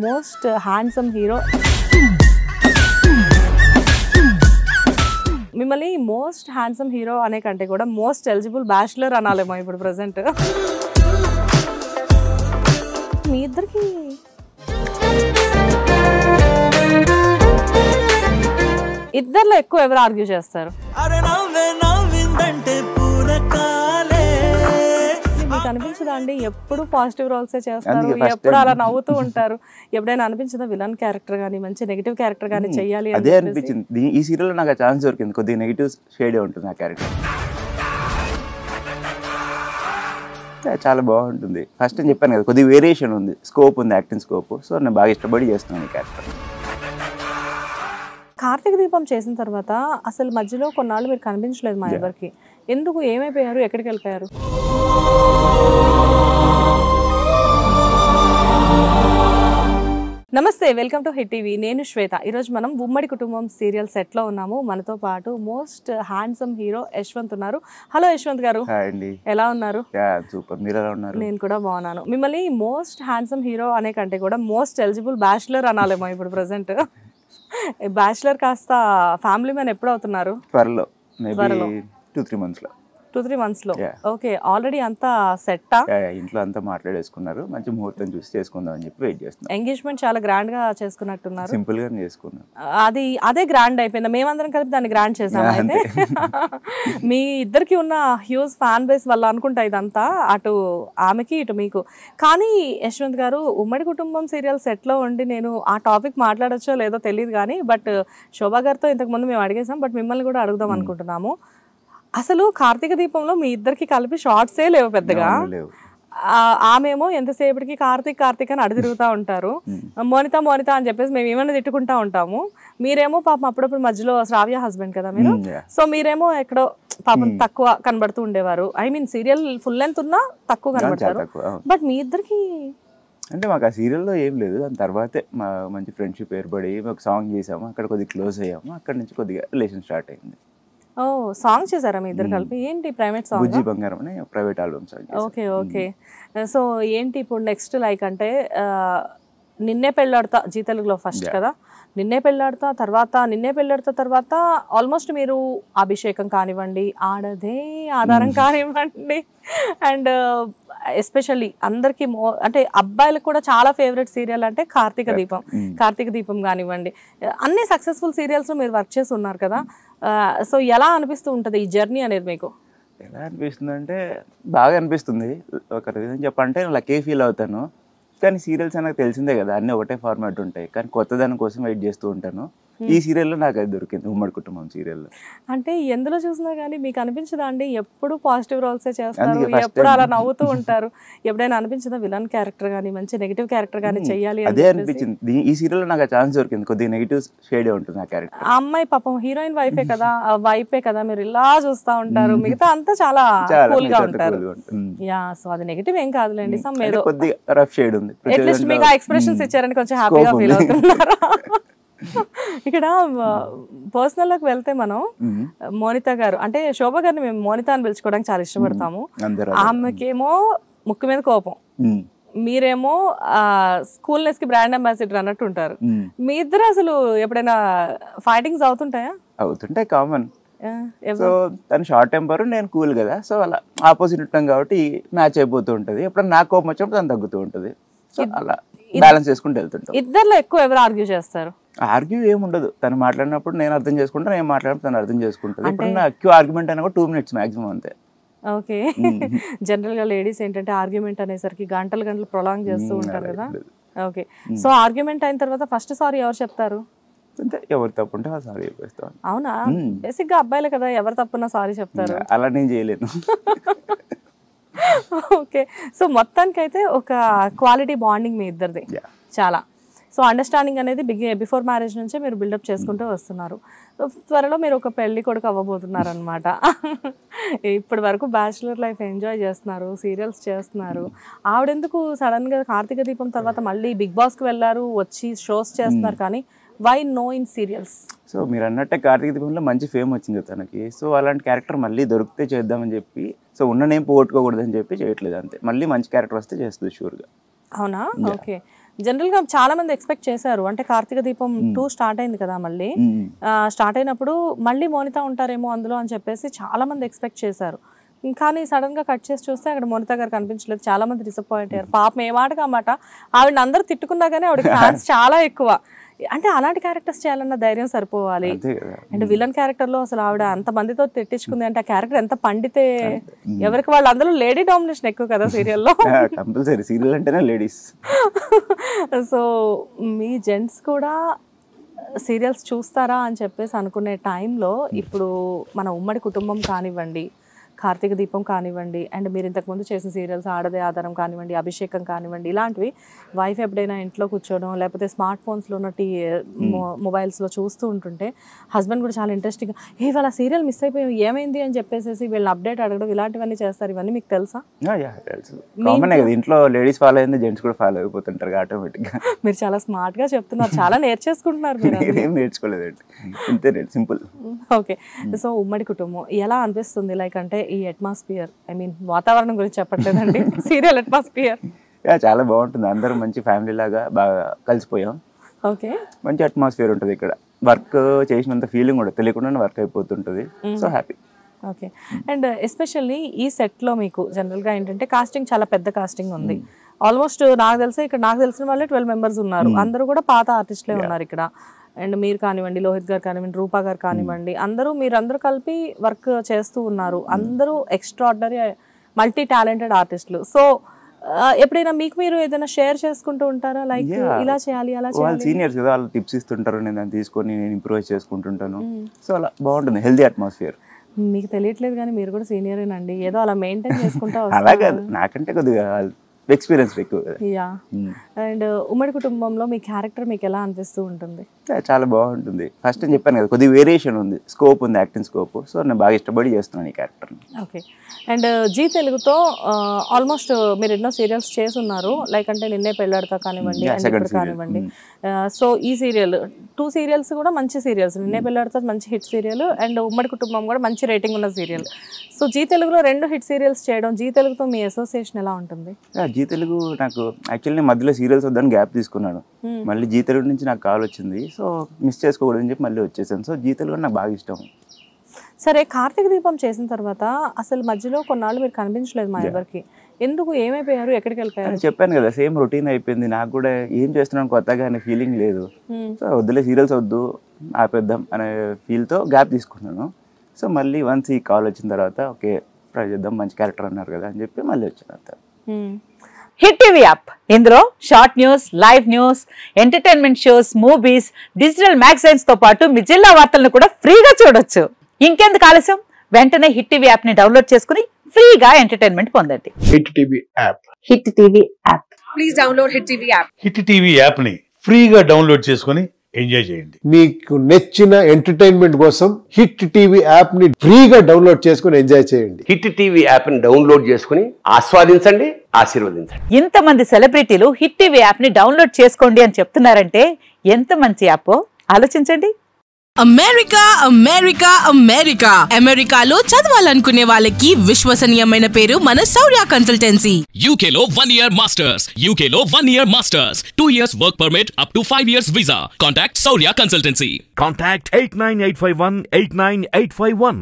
Most handsome hero. మిమ్మల్ని most handsome hero అనే కంటే కూడా మోస్ట్ ఎలిజిబుల్ బ్యాచులర్ అనాలేమో ఇప్పుడు ప్రెసెంట్. మీ ఇద్దరికి ఇద్దరిలో ఎక్కువ ఎవరు ఆర్గ్యూ చేస్తారు? మీకు అనిపించదా అండి ఎప్పుడు పాజిటివ్ రోల్సే చేస్తారు, ఎప్పుడు అలా నవ్వుతూ ఉంటారు? ఎప్పుడైనా అనిపించదా విలన్ క్యారెక్టర్ కానీ మంచి నెగిటివ్ క్యారెక్టర్ కానీ చెయ్యాలి? అదే అనిపించింది. ఈ సీరియల్ లో నాకు ఛాన్స్ దొరికింది, కొద్దిగా నెగిటివ్ షేడే ఉంటుంది ఆ క్యారెక్టర్. చాలా బాగుంటుంది. ఫస్ట్ నేను చెప్పాను కదా, కొద్దిగా వేరియేషన్ ఉంది, స్కోప్ ఉంది, యాక్టింగ్ స్కోప్. సో నేను బాగా ఇష్టపడి చేస్తున్నాను ఈ క్యారెక్టర్. కార్తీక దీపం చేసిన తర్వాత అసలు మధ్యలో కొన్నాళ్ళు మీరు కనిపించలేదు మా ఎవరికి. ఎందుకు, ఏమైపోయారు, ఎక్కడికి వెళ్ళిపోయారు? నమస్తే, వెల్కమ్ టు హిట్ టీవీ. నేను శ్వేత. ఈరోజు మనం ఉమ్మడి కుటుంబం సీరియల్ సెట్లో ఉన్నాము. మనతో పాటు మోస్ట్ హ్యాండ్సమ్ హీరో యశ్వంత్ ఉన్నారు. హలో యశ్వంత్ గారు, ఎలా ఉన్నారు? సూపర్, మీరు ఎలా ఉన్నారు? నేను కూడా బాగున్నాను. మిమ్మల్ని మోస్ట్ హ్యాండ్సమ్ హీరో అనే కంటే కూడా మోస్ట్ ఎలిజిబుల్ బ్యాచులర్ అనాలేమో ఇప్పుడు ప్రెసెంట్. బ్యాచులర్ కాస్త ఫ్యామిలీ మ్యాన్ ఎప్పుడు అవుతున్నారు? త్వరలో, 2-3 months లో. 2-3 months లో. ఓకే, ఆల్రెడీ అంతా సెట్టా? ఇంట్లో అంతా మాట్లాడేసుకున్నారు, మంచి ముహూర్తం చూసి చేసుకుందాం అని చెప్పి వెయిట్ చేస్తున్నాం. ఎంగేజ్మెంట్ చాలా గ్రాండ్ గా చేసుకున్నట్టున్నారు. సింపుల్ గా చేసుకున్నాం. అదే గ్రాండ్ అయిపోయింది. మేమందరం కలిపి దాన్ని గ్రాండ్ చేసాం. అయితే మీ ఇద్దరికి ఉన్న హ్యూజ్ ఫ్యాన్ బేస్ వల్ల అనుకుంటా ఇదంతా, అటు ఆమెకి ఇటు మీకు. కానీ యశ్వంత్ గారు, ఉమ్మడి కుటుంబం సీరియల్ సెట్ లో ఉండి నేను ఆ టాపిక్ మాట్లాడొచ్చో లేదో తెలియదు కానీ, బట్ శోభా గారితో ఇంతకు ముందు మేము అడిగేసాం, బట్ మిమ్మల్ని కూడా అడుగుదాం అనుకుంటున్నాము. అసలు కార్తీక దీపంలో మీ ఇద్దరికి కలిపి షార్ట్సే లేవు పెద్దగా. ఆమెమో ఎంతసేపటికి కార్తీక్ అని అడుగుతూ ఉంటారు, మోనిత అని చెప్పేసి మేము ఏమైనా తిట్టుకుంటా ఉంటాము. మీరేమో పాపం అప్పుడప్పుడు మధ్యలో శ్రావ్య హస్బెండ్ కదా మీరు, సో మీరేమో ఎక్కడో పాపం తక్కువ కనబడుతూ ఉండేవారు. I mean serial full length ఉన్నా తక్కువ కనబడతారు. బట్ మీ ఇద్దరికి అంటే మాకు ఆ సీరియల్లో ఏం లేదు. దాని తర్వాతే మా మంచి ఫ్రెండ్షిప్ ఏర్పడి ఒక సాంగ్ చేసాము, అక్కడ కొద్దిగా క్లోజ్ అయ్యాము, అక్కడ నుంచి కొద్దిగా రిలేషన్ స్టార్ట్ అయింది. ఓ, సాంగ్ చేశారా మీ ఇద్దరు కలిపి? ఏంటి, ప్రైవేట్ సాంగ్? బుజ్జి బంగారం అనే private album song. Okay okay. So ఏంటి ఇప్పుడు నెక్స్ట్, లైక్ అంటే నిన్నే పెళ్ళాడుతా జీ తెలుగులో ఫస్ట్ కదా, నిన్నే పెళ్ళాడుతా తర్వాత ఆల్మోస్ట్ మీరు అభిషేకం కానివ్వండి, ఆడదే ఆధారం కానివ్వండి, అండ్ ఎస్పెషల్లీ అందరికి అంటే అబ్బాయిలకు కూడా చాలా ఫేవరెట్ సీరియల్ అంటే కార్తీక దీపం కానివ్వండి, అన్ని సక్సెస్ఫుల్ సీరియల్స్ మీరు వర్క్ చేసి ఉన్నారు కదా. సో ఎలా అనిపిస్తూ ఉంటుంది ఈ జర్నీ అనేది మీకు? ఎలా అనిపిస్తుంది అంటే బాగా అనిపిస్తుంది. ఒక రీజన్ చెప్పంటే లక్కీ ఫీల్ అవుతాను. కానీ సీరియల్స్ నాకు తెలిసిందే కదా, అన్నీ ఒకటే ఫార్మాట్ ఉంటాయి, కానీ కొత్త దాని కోసం వెయిట్ చేస్తూ ఉంటాను. ఈ సీరియల్లో నాకు అది దొరికింది, ఉమ్మడి కుటుంబం సీరియల్లో. అంటే ఎందులో చూసినా కానీ మీకు అనిపించదా అండి ఎప్పుడు పాజిటివ్ రోల్సే చేస్తారు, ఎప్పుడు అలా నవ్వుతూ ఉంటారు? ఎప్పుడైనా అనిపించదా విలన్ క్యారెక్టర్ కానీ మంచి నెగిటివ్ క్యారెక్టర్ కానీ చెయ్యాలి? అదే అనిపించింది. ఈ సీరియల్లో నాకు ఛాన్స్ దొరికింది, కొద్దిగా నెగిటివ్ షేడే ఉంటుంది ఆ క్యారెక్టర్. ఆ అమ్మాయి పాపం హీరోయిన్ వైఫే కదా, మీరు ఇలా చూస్తూ ఉంటారు, మిగతా అంతా చాలా కూల్ గా ఉంటారు. యా, సో అది నెగిటివ్ ఏం కాదులేండి, సమ్ ఏదో కొద్దిగా రఫ్ షేడ్ ఉంది. అట్లీస్ట్ మీకు ఆ ఎక్స్ప్రెషన్స్ ఇచ్చారని కొంచెం హ్యాపీగా ఫీల్ అవుతున్నారా? ఇక్కడ పర్సనల్ లోకి వెళ్తే మనం మోనిత గారు అంటే శోభ గారిని మేము మోనిత అని పిలుచుకోవడానికి చాలా ఇష్టపడతాము. ఆమెకేమో ముక్కు మీద కోపం, మీరేమో స్కూల్నెస్ కి బ్రాండ్ అంబాసిడర్ అన్నట్టు ఉంటారు. మీ ఇద్దరు అసలు ఎప్పుడైనా ఫైటింగ్స్ అవుతుంటాయా? అవుతుంటాయి, కామన్. సో తను షార్ట్ టెంపర్, నేను కూల్ కదా, సో అలా ఆపోజిట్ ఉంటాం కాబట్టి మ్యాచ్ అయిపోతూ ఉంటది. ఎప్పుడైనా నాకు కోపం వచ్చినప్పుడు తను తగ్గుతూ ఉంటది. సో అలా బ్యాలెన్స్ చేసుకుంటూ వెళ్తుంటాం. ఇద్దరిలో ఎక్కువ ఎవరు ఆర్గ్యూ చేస్తారు? ఆర్గ్యూ ఏముండదు, తను మాట్లాడినప్పుడు నేను అర్థం చేసుకుంటాను, నేను మాట్లాడినప్పుడు తను అర్థం చేసుకుంటాను. ఇప్పుడు నా ఎక్కువ ఆర్గ్యుమెంట్ అయినా కూడా 2 minutes మాక్సిమం అంతే. ఓకే. జనరల్ గా లేడీస్ ఏంటంటే ఆర్గ్యుమెంట్ అనేసరికి గంటలు ప్రొలాంగ్ చేస్తూ ఉంటారు కదా. ఓకే, సో ఆర్గ్యుమెంట్ అయిన తర్వాత ఫస్ట్ సారీ ఎవరు చెప్తారు? ఎవరు తప్పు ఉంటే సారీ చెప్పేస్తాను. అవునా? బేసిక్ గా అబ్బాయిలే కదా, ఎవరు తప్పున్నా సారీ చెప్తారు. అలా నేను చేయలేను. ఓకే, సో మొత్తానికైతే ఒక క్వాలిటీ బాండింగ్ మీ ఇద్దరిది చాలా. సో అండర్స్టాండింగ్ అనేది బిఫోర్ మ్యారేజ్ నుంచే మీరు బిల్డప్ చేసుకుంటూ వస్తున్నారు. త్వరలో మీరు ఒక పెళ్లి కొడుకు అవ్వబోతున్నారు అనమాట. ఇప్పటి వరకు బ్యాచులర్ లైఫ్ ఎంజాయ్ చేస్తున్నారు, సీరియల్స్ చేస్తున్నారు. ఆవిడెందుకు సడన్ గా కార్తీక దీపం తర్వాత మళ్ళీ బిగ్ బాస్కి వెళ్ళారు, వచ్చి షోస్ చేస్తున్నారు, కానీ why no in serials? So మీరు అన్నట్టే కార్తీక దీపంలో మంచి ఫేమ్ వచ్చింది తనకి. సో అలాంటి క్యారెక్టర్ మళ్ళీ దొరికితే చేద్దామని చెప్పి, సో ఉన్న నేమ్ పోగొట్టుకోకూడదని చెప్పి చేయట్లేదు అంతే. మళ్ళీ మంచి క్యారెక్టర్ వస్తే చేస్తుంది షూర్గా. అవునా? ఓకే. జనరల్ గా చాలా మంది ఎక్స్పెక్ట్ చేశారు, అంటే కార్తీక దీపం 2 స్టార్ట్ అయింది కదా మళ్ళీ, స్టార్ట్ అయినప్పుడు మళ్ళీ మోనిత ఉంటారేమో అందులో అని చెప్పేసి చాలా మంది ఎక్స్పెక్ట్ చేశారు. కానీ సడన్ గా కట్ చేసి చూస్తే అక్కడ మోనిత గారు కనిపించలేదు. చాలా మంది డిసప్పాయింట్ అయ్యారు. పాపం ఏ మాటగా అన్నమాట, ఆవిడ అందరూ తిట్టుకున్నా కానీ ఆవిడ ఫ్యాన్స్ చాలా ఎక్కువ. అంటే అలాంటి క్యారెక్టర్స్ చేయాలన్న ధైర్యం సరిపోవాలి. అండ్ విలన్ క్యారెక్టర్ లో అసలు ఆవిడ అంత మందితో తిట్టించుకుంది అంటే ఆ క్యారెక్టర్ ఎంత పండితే ఎవరికి వాళ్ళు, అందులో లేడీ డామినేషన్ ఎక్కువ కదా సీరియల్లో. సీరియల్ అంటేనే లేడీస్. సో మీ జెంట్స్ కూడా సీరియల్స్ చూస్తారా అని చెప్పేసి అనుకునే టైంలో ఇప్పుడు మన ఉమ్మడి కుటుంబం కానివ్వండి, కార్తీక దీపం కానివ్వండి, అండ్ మీరు ఇంతకుముందు చేసిన సీరియల్స్ ఆడదే ఆధారం కానివ్వండి, అభిషేకం కానివ్వండి, ఇలాంటివి వైఫ్ ఎప్పుడైనా ఇంట్లో కూర్చోవడం లేకపోతే స్మార్ట్ ఫోన్స్లో ఉన్న మొబైల్స్లో చూస్తూ ఉంటుంటే హస్బెండ్ కూడా చాలా ఇంట్రెస్టింగ్గా ఇవాళ సీరియల్ మిస్ అయిపోయి ఏమైంది అని చెప్పేసి వీళ్ళని అప్డేట్ అడగడం ఇలాంటివన్నీ చేస్తారు. ఇవన్నీ మీకు తెలుసా? ఇంట్లో లేడీస్ ఫాలో అయింది జెంట్స్ కూడా ఫాలో అయిపోతుంటారు ఆటోమేటిక్గా. మీరు చాలా స్మార్ట్గా చెప్తున్నారు, చాలా నేర్చేసుకుంటున్నారు. ఏం నేర్చుకోలేదండి, ఇంతే సింపుల్. ఓకే, సో ఉమ్మడి కుటుంబం ఎలా అనిపిస్తుంది? లైక్ అంటే ఈ అట్మాస్ఫియర్, ఐ మీన్ వాతావరణం గురించి చెప్పట్లేదండి, సీరియల్ అట్మాస్ఫియర్ చాలా బాగుంటుంది. అందరూ మంచి ఫ్యామిలీ లాగా బాగా కలిసిపోయాం. ఓకే, మంచి అట్మాస్ఫియర్ ఉంటుంది ఇక్కడ. వర్క్ చేసినంత ఫీలింగ్ కూడా తెలియకుండానే వర్క్ అయిపోతుంటుంది. So happy. Okay, and especially ఈ సెట్లో మీకు జనరల్గా ఏంటంటే కాస్టింగ్ చాలా పెద్ద కాస్టింగ్ ఉంది. ఆల్మోస్ట్ నాకు తెలిసిన వాళ్ళే 12 మెంబర్స్ ఉన్నారు. అందరూ కూడా పాత ఆర్టిస్టులే ఉన్నారు ఇక్కడ. అండ్ మీరు కానివ్వండి, లోహిత్ గారు కానివ్వండి, రూపా గారు కానివ్వండి, మీరందరూ కలిపి వర్క్ చేస్తూ ఉన్నారు. అందరూ ఎక్స్ట్రాడినరీ మల్టీ టాలెంటెడ్ ఆర్టిస్టులు. సో ఎప్పుడైనా మీకు మీరు ఏదైనా షేర్ చేసుకుంటూ ఉంటారా? లైక్ ఇలా చేయాలి అలా చేయాలి. సీనియర్స్ కదా, వాళ్ళు టిప్స్ ఇస్తుంటారు, నేను దాన్ని తీసుకొని నేను ఇంప్రూవ్ చేసుకుంటుంటాను. సో అలా బాగుంటుంది, హెల్దీ అట్మాస్ఫియర్. మీకు తెలియట్లేదు కానీ మీరు కూడా సీనియరేనండి, ఏదో అలా మెయింటైన్ చేసుకుంటా. అలాగే నాకంటే కొద్దిగా ఎక్స్పీరియన్స్ ఎక్కువ. యా, అండ్ ఉమ్మడి కుటుంబంలో మీ క్యారెక్టర్ మీకు ఎలా అనిపిస్తూ ఉంటుంది? చాలా బాగుంటుంది. ఫస్ట్ నేను చెప్పాను కదా, కొద్దిగా వేరియేషన్ ఉంది, స్కోప్ ఉంది, యాక్టింగ్ స్కోప్. సో నేను బాగా ఇష్టపడి చేస్తున్నాను ఈ క్యారెక్టర్. ఓకే, అండ్ జీ తెలుగుతో ఆల్మోస్ట్ మీరు ఎన్నో సీరియల్స్ చేసి ఉన్నారు. లైక్ అంటే నిన్నే పెళ్ళాడతా కానివ్వండి, కానివ్వండి. సో ఈ సీరియల్ 2 సీరియల్స్ కూడా మంచి సీరియల్స్. నిన్నే పెళ్ళాడతా మంచి హిట్ సీరియల్, అండ్ ఉమ్మడి కుటుంబం కూడా మంచి రేటింగ్ ఉన్న సీరియల్. సో జీ తెలుగులో 2 హిట్ సీరియల్స్ చేయడం, జీ తెలుగుతో మీ అసోసియేషన్ ఎలా ఉంటుంది? జీ తెలుగు నాకు యాక్చువల్లీ మధ్యలో సీరియల్స్ వద్దని గ్యాప్ తీసుకున్నాను. మళ్ళీ జీ తెలుగు నుంచి నాకు కాల్ వచ్చింది. సో మిస్ చేసుకోకూడదని చెప్పి మళ్ళీ వచ్చేసాను. సో జీ తెలుగు నాకు బాగా ఇష్టం. సరే, కార్తీక దీపం చేసిన తర్వాత అసలు మధ్యలో కొన్నాళ్ళు మీరు కనిపించలేదు మా ఎవరికి. ఎందుకు, ఏమైపోయారు, ఎక్కడికి వెళ్ళిపోయారు? చెప్పాను కదా, సేమ్ రొటీన్ అయిపోయింది. నాకు కూడా ఏం చేస్తున్నాను కొత్తగా అనే ఫీలింగ్ లేదు. సో వద్దులే, సీరియల్స్ వద్దు, ఆపేద్దాం అనే ఫీల్తో గ్యాప్ తీసుకున్నాను. సో మళ్ళీ వన్స్ ఈ కాల్ వచ్చిన తర్వాత ఓకే ట్రై చేద్దాం, మంచి క్యారెక్టర్ అన్నారు కదా అని చెప్పి మళ్ళీ వచ్చాను అంత. హిట్ టీవీ యాప్, ఇందులో short news, live news, entertainment shows, movies, digital magazines తో పాటు మీ జిల్లా వార్తలను కూడా ఫ్రీగా చూడొచ్చు. ఇంకెందుకు ఆలస్యం, వెంటనే హిట్ టీవీ యాప్ ని డౌన్లోడ్ చేసుకుని ఫ్రీగా ఎంటర్టైన్మెంట్ పొందండి. Hit TV app, hit TV app, please download hit TV app. Hit TV app ని ఫ్రీగా డౌన్లోడ్ చేసుకుని ఎంజాయ్ చేయండి. మీకు నచ్చిన ఎంటర్టైన్మెంట్ కోసం హిట్ టీవీ యాప్ ని ఫ్రీగా డౌన్లోడ్ చేసుకుని ఎంజాయ్ చేయండి. హిట్ టీవీ యాప్ ని డౌన్లోడ్ చేసుకుని ఆస్వాదించండి, ఆశీర్వదించండి. ఇంతమంది సెలబ్రిటీలు హిట్ టీవీ యాప్ ని డౌన్లోడ్ చేసుకోండి అని చెప్తున్నారంటే ఎంత మంచి యాప్ ఆలోచించండి. అమెరికా అమెరికా అమెరికా అమెరికాలో చదవాలనుకునే వాళ్ళకి విశ్వసనీయమైన పేరు మన శౌర్య కన్సల్టెన్సీ. UK లో 1 year masters, UK లో 1 year masters, 2 years work permit up to 5 years visa. Contact Saurya Consultancy. Contact 89851 89851.